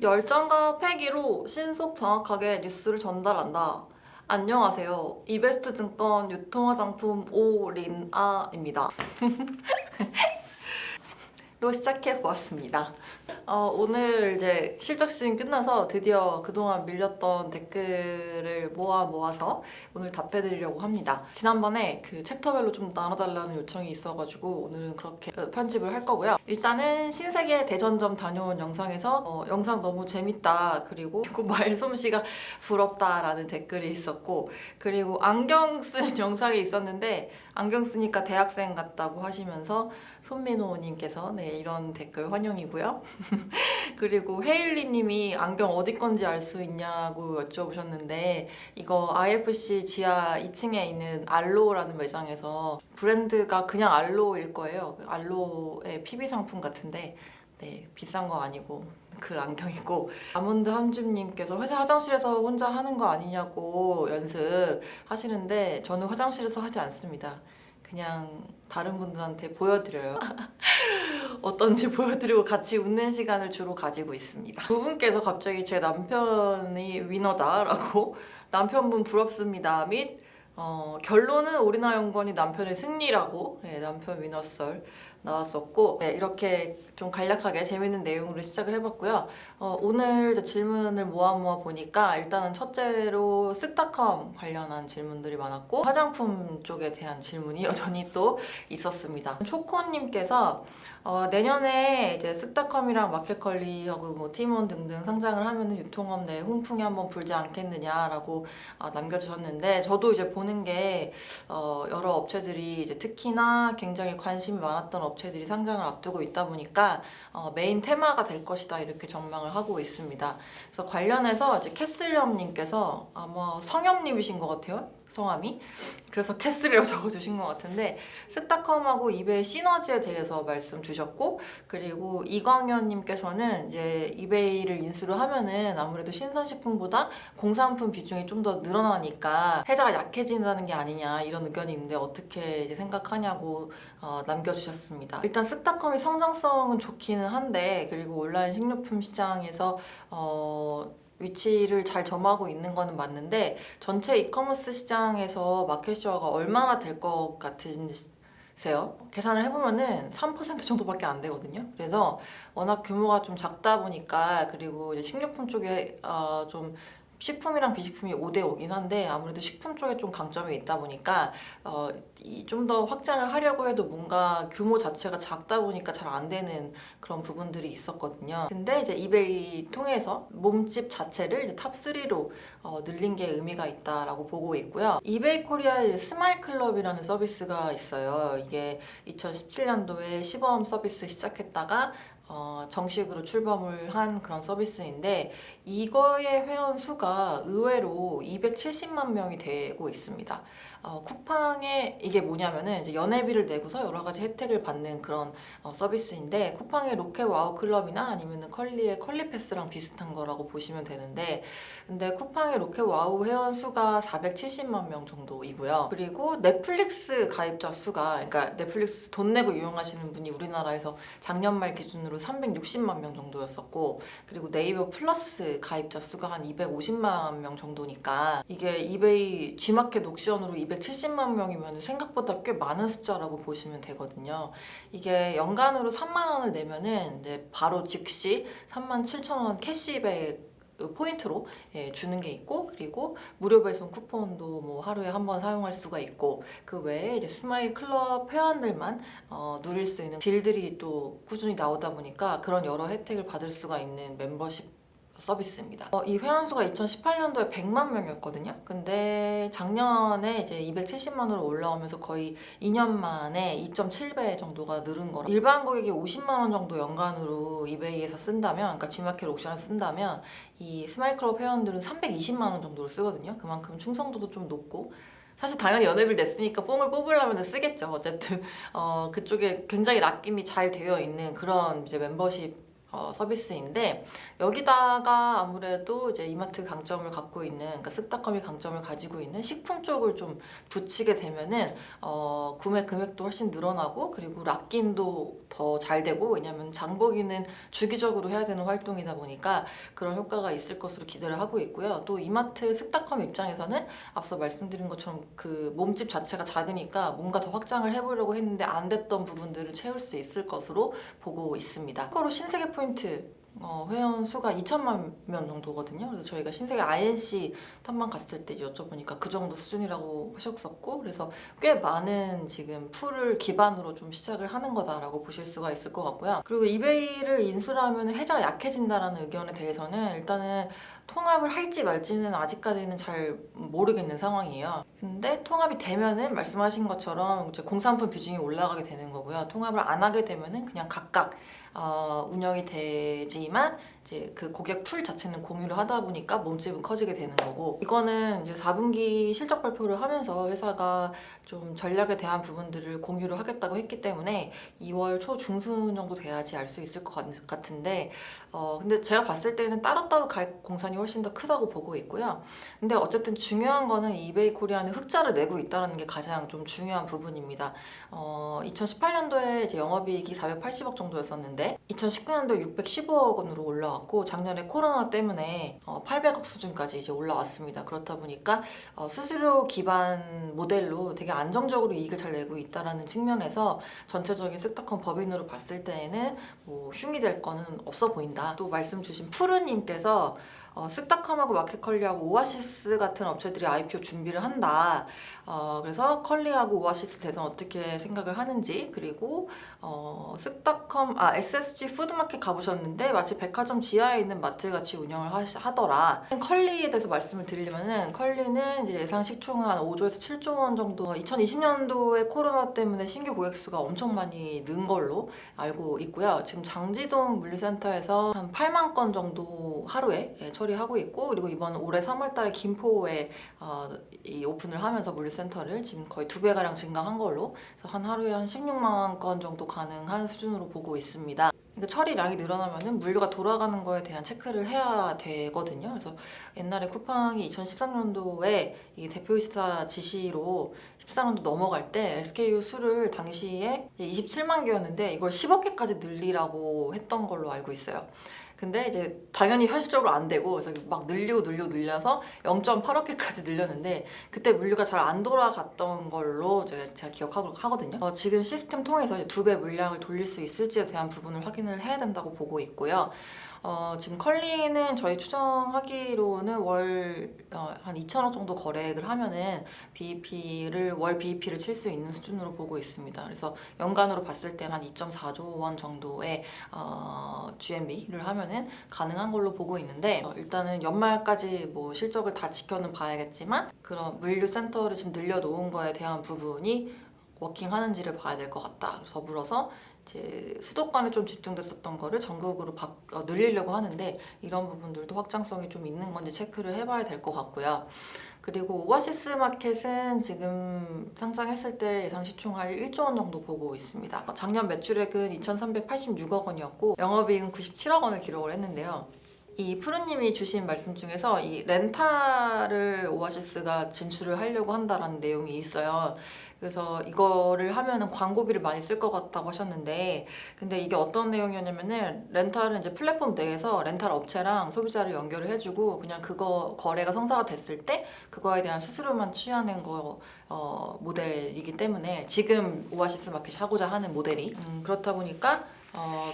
열정과 패기로 신속 정확하게 뉴스를 전달한다. 안녕하세요. 이베스트증권 유통화장품 오린아입니다. 로 시작해 보았습니다. 오늘 이제 실적 시즌 끝나서 드디어 그동안 밀렸던 댓글을 모아서 오늘 답해드리려고 합니다. 지난번에 그 챕터별로 좀 나눠달라는 요청이 있어가지고 오늘은 그렇게 편집을 할 거고요. 일단은 신세계 대전점 다녀온 영상에서 영상 너무 재밌다, 그리고 말솜씨가 부럽다라는 댓글이 있었고, 그리고 안경 쓴 영상이 있었는데 안경 쓰니까 대학생 같다고 하시면서 손민호님께서 이런 댓글 환영이고요. 그리고 헤일리님이 안경 어디 건지 알 수 있냐고 여쭤보셨는데, 이거 IFC 지하 2층에 있는 알로라는 매장에서 브랜드가 그냥 알로일 거예요. 알로의 PB 상품 같은데 비싼 거 아니고 그 안경이고, 아몬드 한줌님께서 회사 화장실에서 혼자 하는 거 아니냐고 연습 하시는데 저는 화장실에서 하지 않습니다. 그냥 다른 분들한테 보여드려요. 어떤지 보여드리고 같이 웃는 시간을 주로 가지고 있습니다. 두 분께서 갑자기 제 남편이 위너다라고 남편분 부럽습니다 및 결론은 오리나 연구원이 남편의 승리라고 남편 위너썰 나왔었고, 이렇게 좀 간략하게 재밌는 내용으로 시작을 해봤고요. 오늘 질문을 모아 보니까 일단은 첫째로 쓱닷컴 관련한 질문들이 많았고, 화장품 쪽에 대한 질문이 여전히 또 있었습니다. 초코님께서 내년에 이제 쓱닷컴이랑 마켓컬리하고 뭐 티몬 등등 상장을 하면은 유통업 내 훈풍이 한번 불지 않겠느냐라고 남겨주셨는데, 저도 이제 보는 게 여러 업체들이 이제 특히나 굉장히 관심이 많았던 업체들이 상장을 앞두고 있다 보니까 메인 테마가 될 것이다, 이렇게 전망을 하고 있습니다. 그래서 관련해서 이제 캐슬염님께서 아마 성염님이신 것 같아요, 성함이. 그래서 캐슬이라고 적어주신 것 같은데, 쓱닷컴하고 이베이 시너지에 대해서 말씀 주셨고, 그리고 이광현님께서는 이제 이베이를 인수를 하면은 아무래도 신선식품보다 공산품 비중이 좀 더 늘어나니까 해자가 약해진다는 게 아니냐, 이런 의견이 있는데 어떻게 이제 생각하냐고 남겨주셨습니다. 일단 쓱닷컴이 성장성은 좋기는 한데, 그리고 온라인 식료품 시장에서 위치를 잘 점하고 있는 거는 맞는데, 전체 이커머스 시장에서 마켓쉐어가 얼마나 될 것 같으세요? 계산을 해보면은 3% 정도밖에 안 되거든요. 그래서 워낙 규모가 좀 작다 보니까, 그리고 이제 식료품 쪽에 좀 식품이랑 비식품이 5대 5긴 한데, 아무래도 식품 쪽에 좀 강점이 있다 보니까 좀 더 확장을 하려고 해도 뭔가 규모 자체가 작다 보니까 잘 안 되는 그런 부분들이 있었거든요. 근데 이제 이베이 통해서 몸집 자체를 이제 탑3로 늘린 게 의미가 있다라고 보고 있고요. 이베이 코리아에 스마일 클럽이라는 서비스가 있어요. 이게 2017년도에 시범 서비스 시작했다가 정식으로 출범을 한 그런 서비스인데, 이거의 회원 수가 의외로 270만 명이 되고 있습니다. 쿠팡에 이게 뭐냐면은 이제 연회비를 내고서 여러 가지 혜택을 받는 그런 서비스인데, 쿠팡의 로켓 와우 클럽이나 아니면은 컬리의 컬리 패스랑 비슷한 거라고 보시면 되는데, 근데 쿠팡의 로켓 와우 회원 수가 470만 명 정도이고요. 그리고 넷플릭스 가입자 수가, 그러니까 넷플릭스 돈 내고 이용하시는 분이 우리나라에서 작년 말 기준으로 360만 명 정도였었고, 그리고 네이버 플러스 가입자 수가 한 250만 명 정도니까, 이게 이베이 G마켓 옥션으로 270만 명이면 생각보다 꽤 많은 숫자라고 보시면 되거든요. 이게 연간으로 3만 원을 내면은 이제 바로 즉시 37,000원 캐시백 포인트로 주는 게 있고, 그리고 무료 배송 쿠폰도 뭐 하루에 한 번 사용할 수가 있고, 그 외에 이제 스마일 클럽 회원들만 누릴 수 있는 딜들이 또 꾸준히 나오다 보니까 그런 여러 혜택을 받을 수가 있는 멤버십 서비스입니다. 이 회원수가 2018년도에 100만 명이었거든요. 근데 작년에 이제 270만으로 올라오면서 거의 2년 만에 2.7배 정도가 늘은 거라. 일반 고객이 50만 원 정도 연간으로 이베이에서 쓴다면, 그러니까 G마켓 옥션을 쓴다면, 이 스마일클럽 회원들은 320만 원 정도를 쓰거든요. 그만큼 충성도도 좀 높고, 사실 당연히 연회비를 냈으니까 뽕을 뽑으려면 쓰겠죠. 어쨌든 그쪽에 굉장히 락김이 잘 되어 있는 그런 이제 멤버십 서비스인데, 여기다가 아무래도 이제 이마트 강점을 갖고 있는, 그러니까 쓱닷컴이 강점을 가지고 있는 식품 쪽을 좀 붙이게 되면은 구매 금액도 훨씬 늘어나고, 그리고 락인도 더 잘 되고, 왜냐면 장보기는 주기적으로 해야 되는 활동이다 보니까 그런 효과가 있을 것으로 기대를 하고 있고요. 또 이마트 쓱닷컴 입장에서는 앞서 말씀드린 것처럼 그 몸집 자체가 작으니까 뭔가 더 확장을 해보려고 했는데 안 됐던 부분들을 채울 수 있을 것으로 보고 있습니다. 참고로 신세계 포인트 회원 수가 2천만 명 정도거든요. 그래서 저희가 신세계 INC 탐방 갔을 때 여쭤보니까 그 정도 수준이라고 하셨었고, 그래서 꽤 많은 지금 풀을 기반으로 좀 시작을 하는 거다라고 보실 수가 있을 것 같고요. 그리고 이베이를 인수를 하면 해자가 약해진다라는 의견에 대해서는 일단은 통합을 할지 말지는 아직까지는 잘 모르겠는 상황이에요. 근데 통합이 되면은 말씀하신 것처럼 이제 공산품 비중이 올라가게 되는 거고요. 통합을 안 하게 되면은 그냥 각각 운영이 되지만 이제 그 고객 풀 자체는 공유를 하다 보니까 몸집은 커지게 되는 거고, 이거는 이제 4분기 실적 발표를 하면서 회사가 좀 전략에 대한 부분들을 공유를 하겠다고 했기 때문에 2월 초 중순 정도 돼야지 알 수 있을 것 같은데, 근데 제가 봤을 때는 따로따로 갈 공산이 훨씬 더 크다고 보고 있고요. 근데 어쨌든 중요한 거는 이베이 코리아는 흑자를 내고 있다는 게 가장 좀 중요한 부분입니다. 2018년도에 이제 영업이익이 480억 정도였었는데 2019년도에 615억 원으로 올라왔고, 작년에 코로나 때문에 800억 수준까지 이제 올라왔습니다. 그렇다 보니까 수수료 기반 모델로 되게 안정적으로 이익을 잘 내고 있다는 측면에서 전체적인 쓱닷컴 법인으로 봤을 때에는 뭐 흉이 될 거는 없어 보인다. 또 말씀 주신 푸르님께서 쓱닷컴하고 마켓컬리하고 오아시스 같은 업체들이 IPO 준비를 한다. 그래서 컬리하고 오아시스 대선 어떻게 생각을 하는지, 그리고 쓱닷컴, SSG 푸드마켓 가보셨는데 마치 백화점 지하에 있는 마트 같이 운영을 하더라. 컬리에 대해서 말씀을 드리려면은, 컬리는 이제 예상 시총은 한 5조에서 7조 원 정도, 2020년도에 코로나 때문에 신규 고객 수가 엄청 많이 는 걸로 알고 있고요. 지금 장지동 물류센터에서 한 8만 건 정도 하루에 처리하고 있고, 그리고 이번 올해 3월달에 김포에 이 오픈을 하면서 물류센터를 지금 거의 2배가량 증가한 걸로, 그래서 한 하루에 한 16만 건 정도 가능한 수준으로 보고 있습니다. 그러니까 처리량이 늘어나면은 물류가 돌아가는 거에 대한 체크를 해야 되거든요. 그래서 옛날에 쿠팡이 2013년도에 이 대표이사 지시로 14년도 넘어갈 때 SKU 수를 당시에 27만 개였는데 이걸 10억 개까지 늘리라고 했던 걸로 알고 있어요. 근데 이제 당연히 현실적으로 안 되고, 그래서 막 늘려서 0.8억 개까지 늘렸는데 그때 물류가 잘 안 돌아갔던 걸로 제가 기억하고 하거든요. 지금 시스템 통해서 이제 2배 물량을 돌릴 수 있을지에 대한 부분을 확인을 해야 된다고 보고 있고요. 지금 컬리는 저희 추정하기로는 월 한 2천억 정도 거래액을 하면은 월 BEP를 칠 수 있는 수준으로 보고 있습니다. 그래서 연간으로 봤을 때는 한 2.4조 원 정도의 GMV를 하면은 가능한 걸로 보고 있는데, 일단은 연말까지 뭐 실적을 다 지켜는 봐야겠지만 그런 물류 센터를 지금 늘려놓은 거에 대한 부분이 워킹하는지를 봐야 될 것 같다. 더불어서 이제 수도권에 좀 집중됐었던 거를 전국으로 늘리려고 하는데, 이런 부분들도 확장성이 좀 있는 건지 체크를 해봐야 될 것 같고요. 그리고 오아시스 마켓은 지금 상장했을 때 예상 시총할 1조 원 정도 보고 있습니다. 작년 매출액은 2,386억 원이었고 영업이익은 97억 원을 기록을 했는데요. 이 푸르님이 주신 말씀 중에서 이 렌탈을 오아시스가 진출을 하려고 한다라는 내용이 있어요. 그래서 이거를 하면은 광고비를 많이 쓸 것 같다고 하셨는데, 근데 이게 어떤 내용이었냐면은, 렌탈은 이제 플랫폼 내에서 렌탈 업체랑 소비자를 연결을 해주고 그냥 그거 거래가 성사가 됐을 때 그거에 대한 수수료만 취하는 거 모델이기 때문에, 지금 오아시스 마켓이 하고자 하는 모델이 그렇다 보니까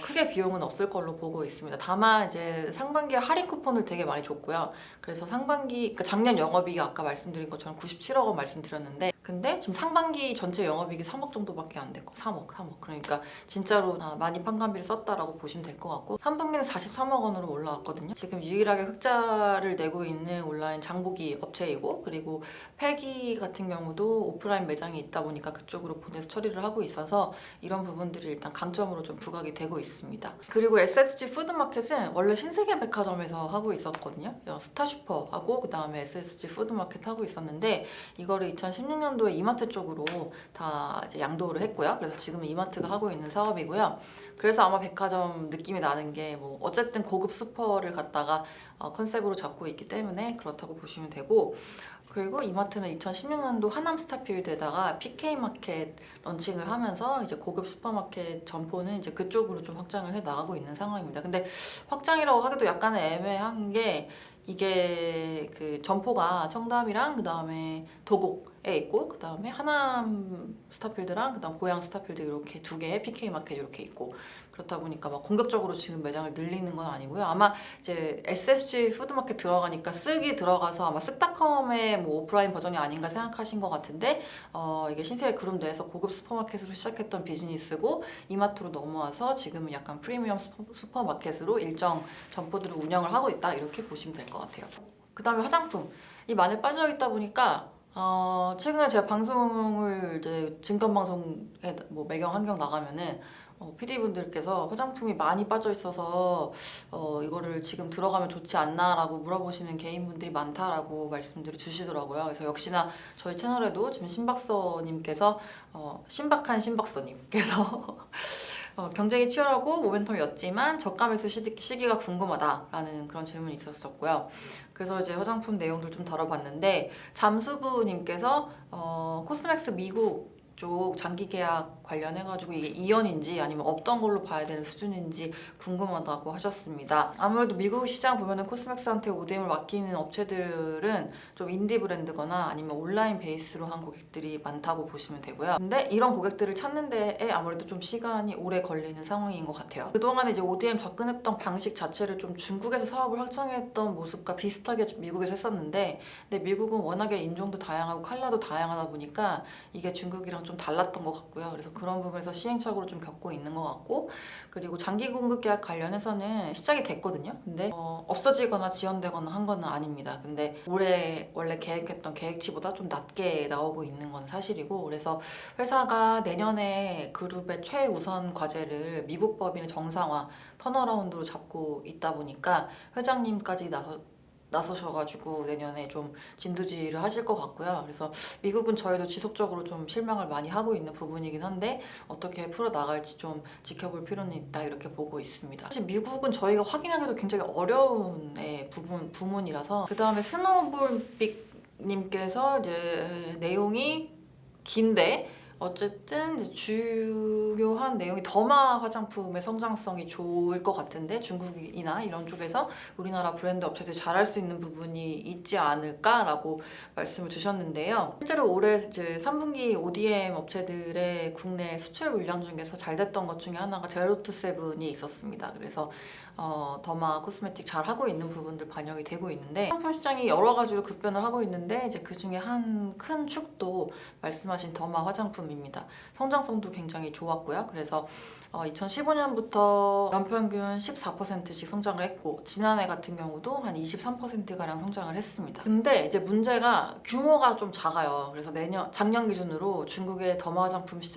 크게 비용은 없을 걸로 보고 있습니다. 다만 이제 상반기에 할인 쿠폰을 되게 많이 줬고요. 그래서 그러니까 작년 영업이익이 아까 말씀드린 것처럼 97억 원 말씀드렸는데, 근데 지금 상반기 전체 영업이익이 3억 정도밖에 안 됐고 3억. 그러니까 진짜로 많이 판관비를 썼다라고 보시면 될 것 같고, 3분기는 43억 원으로 올라왔거든요. 지금 유일하게 흑자를 내고 있는 온라인 장보기 업체이고, 그리고 폐기 같은 경우도 오프라인 매장이 있다 보니까 그쪽으로 보내서 처리를 하고 있어서 이런 부분들이 일단 강점으로 좀 부각이 누적이 되고 있습니다. 그리고 SSG 푸드마켓은 원래 신세계 백화점에서 하고 있었거든요. 스타슈퍼하고 그 다음에 SSG 푸드마켓 하고 있었는데 이거를 2016년도에 이마트 쪽으로 다 이제 양도를 했고요. 그래서 지금은 이마트가 하고 있는 사업이고요. 그래서 아마 백화점 느낌이 나는 게 뭐 어쨌든 고급 슈퍼를 갖다가 컨셉으로 잡고 있기 때문에 그렇다고 보시면 되고, 그리고 이마트는 2016년도 하남 스타필드에다가 PK마켓 런칭을 하면서 이제 고급 슈퍼마켓 점포는 이제 그쪽으로 좀 확장을 해 나가고 있는 상황입니다. 근데 확장이라고 하기도 약간 애매한 게 이게 그 점포가 청담이랑 그 다음에 도곡에 있고 그 다음에 하남 스타필드랑 그 다음 고양 스타필드 이렇게 두 개의 PK마켓 이렇게 있고, 그렇다 보니까 막 공격적으로 지금 매장을 늘리는 건 아니고요. 아마 이제 SSG 푸드마켓 들어가니까 쓱이 들어가서 아마 쓱닷컴의 뭐 오프라인 버전이 아닌가 생각하신 것 같은데 이게 신세계 그룹 내에서 고급 슈퍼마켓으로 시작했던 비즈니스고 이마트로 넘어와서 지금은 약간 프리미엄 슈퍼마켓으로 일정 점포들을 운영을 하고 있다, 이렇게 보시면 될 것 같아요. 그 다음에 화장품이 많이 빠져 있다 보니까 최근에 제가 방송을 이제 증권방송에 뭐 매경 환경 나가면은 PD분들께서 화장품이 많이 빠져 있어서 이거를 지금 들어가면 좋지 않나라고 물어보시는 개인분들이 많다라고 말씀들을 주시더라고요. 그래서 역시나 저희 채널에도 지금 신박서님께서 신박한 신박서님께서 경쟁이 치열하고 모멘텀이었지만 저가 매수 시기가 궁금하다라는 그런 질문이 있었었고요. 그래서 이제 화장품 내용들 좀 다뤄봤는데 잠수부님께서 코스맥스 미국 쪽 장기 계약 관련해가지고 이게 2연인지 아니면 없던 걸로 봐야 되는 수준인지 궁금하다고 하셨습니다. 아무래도 미국 시장 보면은 코스맥스한테 ODM을 맡기는 업체들은 좀 인디 브랜드거나 아니면 온라인 베이스로 한 고객들이 많다고 보시면 되고요. 근데 이런 고객들을 찾는 데에 아무래도 좀 시간이 오래 걸리는 상황인 것 같아요. 그동안에 이제 ODM 접근했던 방식 자체를 좀 중국에서 사업을 확장했던 모습과 비슷하게 미국에서 했었는데, 근데 미국은 워낙에 인종도 다양하고 컬러도 다양하다 보니까 이게 중국이랑 좀 달랐던 것 같고요. 그래서 그런 부분에서 시행착오를 좀 겪고 있는 것 같고, 그리고 장기 공급 계약 관련해서는 시작이 됐거든요. 근데 없어지거나 지연되거나 한 건 아닙니다. 근데 올해 원래 계획했던 계획치보다 좀 낮게 나오고 있는 건 사실이고, 그래서 회사가 내년에 그룹의 최우선 과제를 미국 법인의 정상화 턴어라운드로 잡고 있다 보니까 회장님까지 나서셔가지고 내년에 좀 진두지휘를 하실 것 같고요. 그래서 미국은 저희도 지속적으로 좀 실망을 많이 하고 있는 부분이긴 한데 어떻게 풀어나갈지 좀 지켜볼 필요는 있다, 이렇게 보고 있습니다. 사실 미국은 저희가 확인하기도 굉장히 어려운 부문이라서. 그 다음에 스노우볼빅님께서 이제 내용이 긴데 어쨌든 이제 주요한 내용이 더마 화장품의 성장성이 좋을 것 같은데 중국이나 이런 쪽에서 우리나라 브랜드 업체들이 잘할 수 있는 부분이 있지 않을까라고 말씀을 주셨는데요. 실제로 올해 이제 3분기 ODM 업체들의 국내 수출 물량 중에서 잘 됐던 것 중에 하나가 제로투세븐이 있었습니다. 그래서 더마 코스메틱 잘 하고 있는 부분들 반영이 되고 있는데, 상품 시장이 여러 가지로 급변을 하고 있는데 이제 그 중에 한 큰 축도 말씀하신 더마 화장품입니다. 성장성도 굉장히 좋았고요. 그래서 2015년부터 연평균 14%씩 성장을 했고 지난해 같은 경우도 한 23%가량 성장을 했습니다. 근데 이제 문제가 규모가 좀 작아요. 그래서 작년 기준으로 중국의 더마 화장품 시장